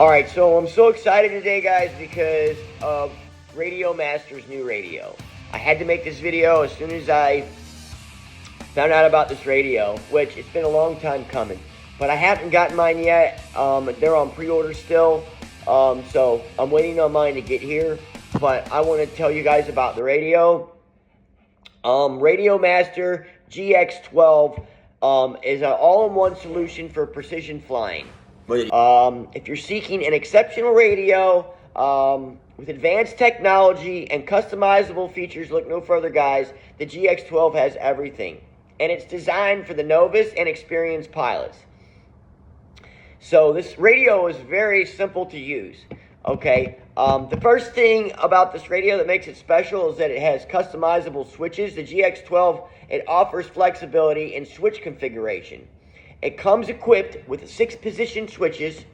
Alright, so I'm so excited today, guys, because of Radio Master's new radio. I had to make this video as soon as I found out about this radio, which it's been a long time coming. But I haven't gotten mine yet. They're on pre-order still, so I'm waiting on mine to get here. But I want to tell you guys about the radio. Radio Master GX12 is an all-in-one solution for precision flying. If you're seeking an exceptional radio with advanced technology and customizable features, look no further, guys. The GX12 has everything, and it's designed for the novice and experienced pilots. So this radio is very simple to use. Okay, the first thing about this radio that makes it special is that it has customizable switches. The GX12, it offers flexibility in switch configuration. It comes equipped with 6 position switches.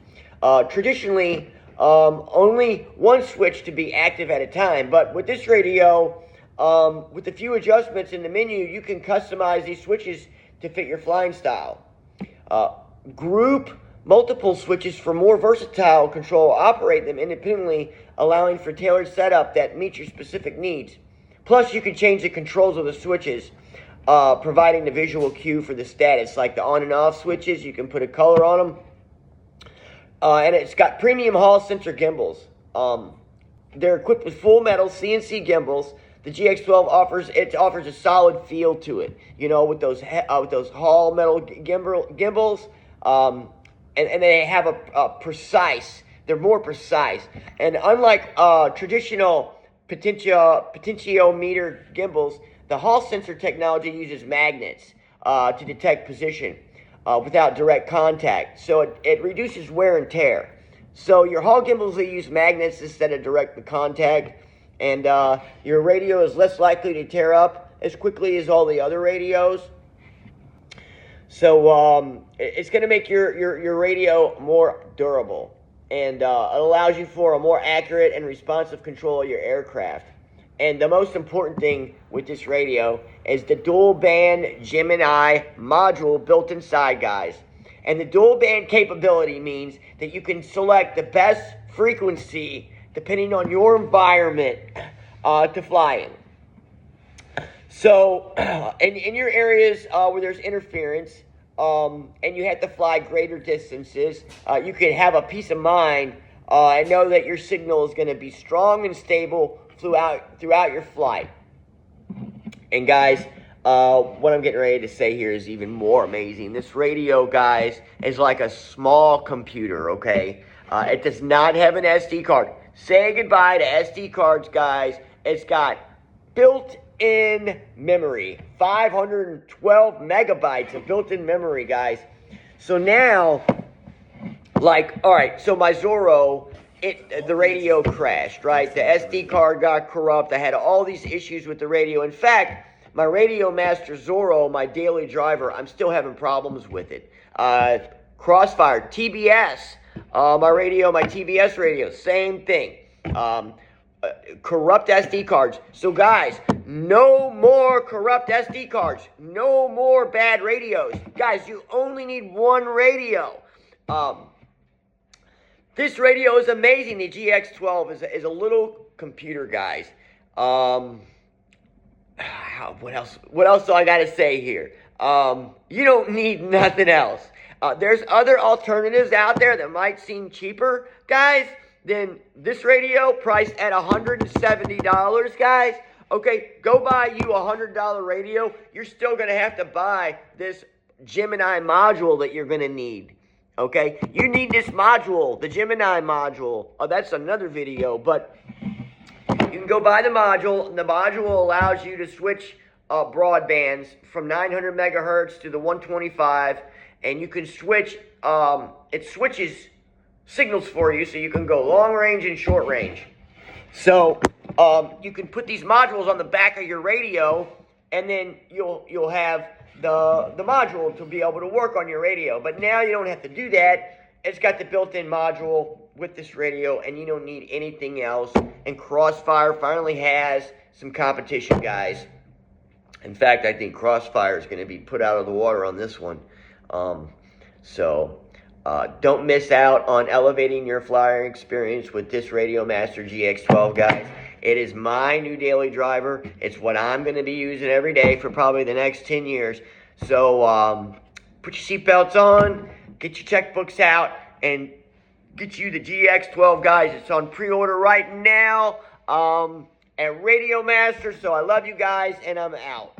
Traditionally, only one switch to be active at a time. But with this radio, with a few adjustments in the menu, you can customize these switches to fit your flying style. Group multiple switches for more versatile control. Operate them independently, allowing for tailored setup that meets your specific needs. Plus, you can change the controls of the switches, providing the visual cue for the status, like the on and off switches. You can put a color on them. And it's got premium Hall sensor gimbals. They're equipped with full metal CNC gimbals. The GX12 offers a solid feel to it, you know, with those Hall metal gimbals. And they have a precise. They're more precise. And unlike traditional potentiometer gimbals, the Hall sensor technology uses magnets to detect position without direct contact. So it reduces wear and tear. So your Hall gimbals, they use magnets instead of direct contact. And your radio is less likely to tear up as quickly as all the other radios. So it's going to make your radio more durable. And it allows you for a more accurate and responsive control of your aircraft. And the most important thing with this radio is the dual band Gemini module built inside, guys. And the dual band capability means that you can select the best frequency depending on your environment to fly in. So in your areas where there's interference and you have to fly greater distances, you can have a peace of mind and know that your signal is going to be strong and stable throughout your flight. And guys, what I'm getting ready to say here is even more amazing. This radio, guys, is like a small computer, okay? It does not have an SD card. Say goodbye to SD cards, guys. It's got built-in memory. 512 megabytes of built-in memory, guys. So now, alright, so my Zorro, the radio crashed, right? The SD card got corrupt. I had all these issues with the radio. In fact, my Radio Master Zorro, my daily driver, I'm still having problems with it. Crossfire, TBS, my TBS radio, same thing. Corrupt SD cards. So guys, no more corrupt SD cards. No more bad radios. Guys, you only need one radio. This radio is amazing. The GX12 is a little computer, guys. What else do I got to say here? You don't need nothing else. There's other alternatives out there that might seem cheaper, guys, than this radio, priced at $170, guys. Okay, go buy you a $100 radio. You're still going to have to buy this Gemini module that you're going to need. Okay, you need this module, the Gemini module. Oh, that's another video, but you can go buy the module, and the module allows you to switch broadbands from 900 megahertz to the 125, and you can switch, it switches signals for you, so you can go long range and short range. So you can put these modules on the back of your radio, and then you'll have the module to be able to work on your radio. But now you don't have to do that. It's got the built-in module with this radio, and you don't need anything else. And Crossfire finally has some competition, guys. In fact, I think Crossfire is going to be put out of the water on this one. Don't miss out on elevating your flying experience with this Radiomaster GX12, guys. It is my new daily driver. It's what I'm going to be using every day for probably the next 10 years. So put your seatbelts on, get your checkbooks out, and get you the GX12, guys. It's on pre-order right now at Radiomaster. So I love you guys, and I'm out.